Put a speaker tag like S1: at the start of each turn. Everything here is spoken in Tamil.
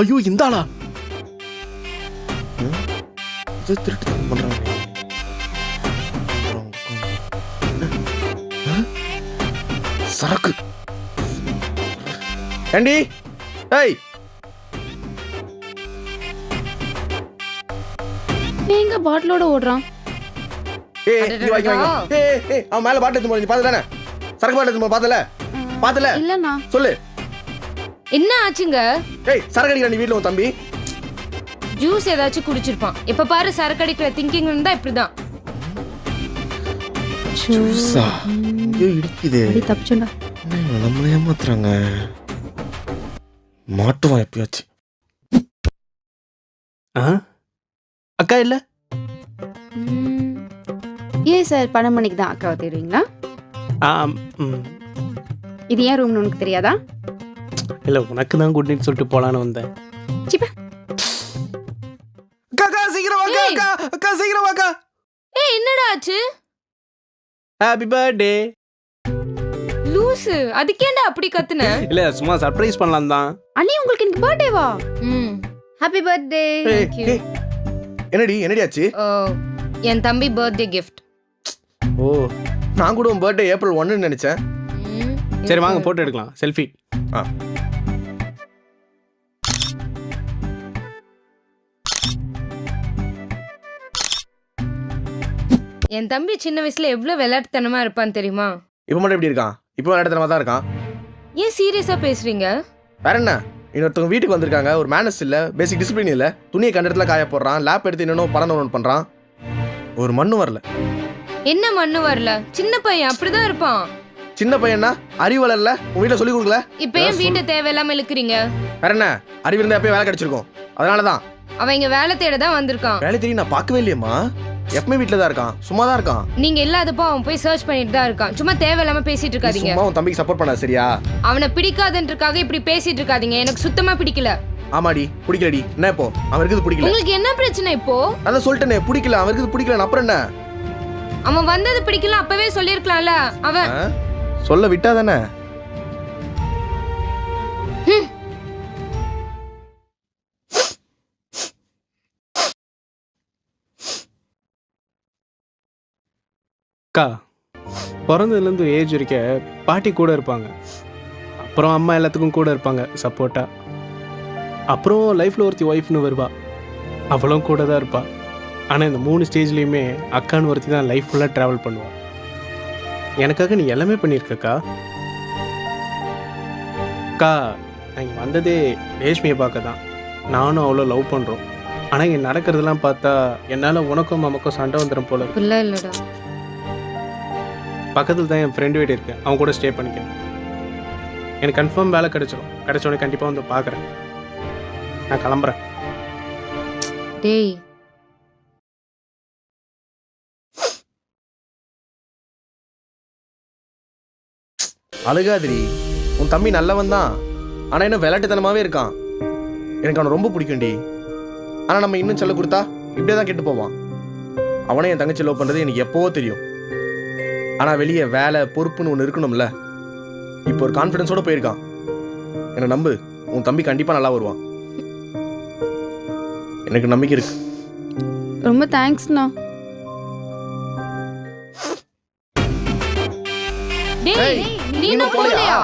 S1: ஐயோ இந்தாளா
S2: திருட்டு பண்றாங்க. சரக்கு ஏண்டி ஏய்
S3: எங்க பாட்டிலோட ஓடுறான்?
S2: ஏய் இங்க வா, இங்க வா. ஏய் அவன் மேல பாட்டில் எடுத்து போய் நீ பார்த்ததானே? சரக்கு பாட்டில் எடுத்து பார்த்தல
S3: இல்லண்ணா.
S2: சொல்லு.
S4: என்ன ஆச்சுங்க?
S2: ஏய் சரக்கு அடிக்கிற நீ வீட்ல உன் தம்பி
S4: ஜூஸ் ஏதாச்சும் குடிச்சிருப்பான். இப்ப பாரு சரக்கு அடிக்கிற திங்கிங் இருந்தா இப்படிதான்.
S2: ஜூஸா ஐயோ இடிக்குதே.
S3: அடி தப்பிச்சோண்டா.
S2: நம்மள ஏமாத்துறாங்க. மாட்டுவான் எப்பயாச்சு.
S1: அக்கா இல்ல
S3: ஏன் சார் 12 மணிக்கு தான் அக்காவை தேடுவீங்களா? இது ஏன் ரூம்னு உனக்கு தெரியாதா?
S1: இல்ல உனக்கு தான் குட் நைட் சொல்லிட்டு போலான்னு வந்தேன்.
S3: சிப்பா
S2: அக்கா சீக்கிரம் வாங்க அக்கா. அக்கா சீக்கிரம் வாங்க.
S4: ஏய் என்னடா ஆச்சு?
S1: Happy birthday.
S4: லூசு, அதுக்கேண்டா அப்படி கத்துன?
S1: இல்ல சும்மா சர்ப்ரைஸ் பண்ணலாம் தான்.
S3: அண்ணி உங்களுக்கு இன்னைக்கு பர்த்டேவா? Happy birthday.
S2: ஏய் என்னடி ஆச்சு?
S4: என் தம்பி பர்த்டே கிஃப்ட்.
S2: ஓ நான் கூட உன் பர்த்டே ஏப்ரல் 1ன்னு நினைச்சேன்.
S1: சரி வாங்க போட்டோ எடுக்கலாம். செல்ஃபி.
S4: என் தம்பி சின்ன வயசுல எவ்வளவு விளையாட்டுத்தனமா இருப்பான்னு தெரியுமா?
S2: இப்போ மட்டும் எப்படி இருக்கான்? இப்போ விளையாட்டுத்தனமா தான் இருக்கான்.
S4: ஏன் சீரியஸா பேசுறீங்க?
S2: வேற என்ன, இன்னொருத்தவங்க வீட்டுக்கு வந்திருக்காங்க, ஒரு மேனஸ் இல்ல, பேசிக் டிசிப்ளின் இல்ல, துணியை கண்ட இடத்துல காய போடுறான், லேப் எடுத்து இன்னும் படம் ஒன்று பண்றான், ஒரு மண்ணு வரல.
S4: என்ன மண்ணு வரல? சின்ன பையன் அப்படிதான் இருப்பான்.
S2: சின்ன பையனா அறிவு வளரல, உங்க வீட்டுல சொல்லி கொடுக்கல.
S4: இப்ப ஏன் வீட்டை தேவையில்லாம இழுக்கிறீங்க?
S2: வேற என்ன, அறிவு இருந்தா எப்பயும் வேலை கிடைச்சிருக்கும். அதனாலதான்
S4: அவன் இங்க வேலை தேட தான் வந்திருக்கான்.
S2: வேலை தெரியும், நான் பார்க்கவே இல்லையம்மா. எப்பவுமே வீட்டுல தான் இருக்கான், சும்மா தான் இருக்கான்.
S4: நீங்க இல்லாதப்போ அவன் போய் சர்ச் பண்ணிட்டு தான் இருக்கான். சும்மா தேவையில்லாம பேசிட்டு இருக்காதீங்க.
S2: சும்மா உன் தம்பிக்கு சப்போர்ட் பண்ண சரியா?
S4: அவனை பிடிக்காதுன்றதுக்காக இப்படி பேசிட்டு இருக்காதீங்க. எனக்கு சுத்தமா பிடிக்கல.
S2: ஆமாடி பிடிக்கலடி. என்ன இப்போ அவன் இருக்குது பிடிக்கல?
S4: உங்களுக்கு என்ன பிரச்சனை இப்போ?
S2: அதான் சொல்லிட்டேனே பிடிக்கல, அவன் இருக்குது பிடிக்கல, அப்புறம் என்ன?
S4: அவன் வந்தது பிடிக்கல, அப்பவே சொல்லிருக்கலாம்ல. அவன்
S2: சொல்ல விட்டா தானே.
S1: அக்கா பிறந்ததுலேருந்து ஏஜ் இருக்க பாட்டி கூட இருப்பாங்க, அப்புறம் அம்மா எல்லாத்துக்கும் கூட இருப்பாங்க சப்போர்ட்டா. அப்புறம் லைஃப்பில் ஒருத்தி ஒய்ஃப்னு வருவா, அவளும் கூட தான் இருப்பா. ஆனால் இந்த 3 ஸ்டேஜ்லேயுமே அக்கான்னு ஒருத்தி தான் லைஃப் ஃபுல்லாக ட்ராவல் பண்ணுவாள். எனக்காக நீ எல்லாமே பண்ணியிருக்கக்கா. அக்கா நான் இங்கே வந்ததே ரேஷ்மியை பார்க்க தான். நானும் அவ்வளோ லவ் பண்ணுறோம். ஆனால் இங்கே நடக்கிறதெல்லாம் பார்த்தா என்னால் உனக்கும் நமக்கும் சண்டை வந்துடும் போல.
S4: இல்ல இல்லடா,
S1: பக்கத்தில் தான் என் ஃப்ரெண்டு வீடு இருக்கு, அவன் கூட ஸ்டே பண்ணிக்கிறேன். எனக்கு கன்ஃபார்ம் வேலை கிடைச்சிடும். கிடைச்சோடனே கண்டிப்பாக வந்து பார்க்குறேன். நான் கிளம்புறேன்.
S4: டேய்
S2: அழுகாதிரி, உன் தம்பி நல்லவன் தான், ஆனா இன்னும் விளையாட்டுத்தனமாவே இருக்கான். எனக்கு அவனை ரொம்ப பிடிக்கும்டி. ஆனா நம்ம இன்னும் சொல்ல கொடுத்தா இப்படியே தான் கெட்டு போவான். அவனே என் தங்கச்சி லவ் பண்றது எனக்கு எப்போவோ தெரியும். ஆனா வெளியே வேலை பொறுப்புன்னு ஒன்று இருக்கணும்ல. இப்போ ஒரு கான்ஃபிடன்ஸோட போயிருக்கான். என்னை நம்பு, உன் தம்பி கண்டிப்பா நல்லா வருவான். எனக்கு நம்பிக்கை இருக்கு.
S3: ரொம்ப தேங்க்ஸ்ண்ணா.
S4: டேய் நீ இன்னும் போலையா?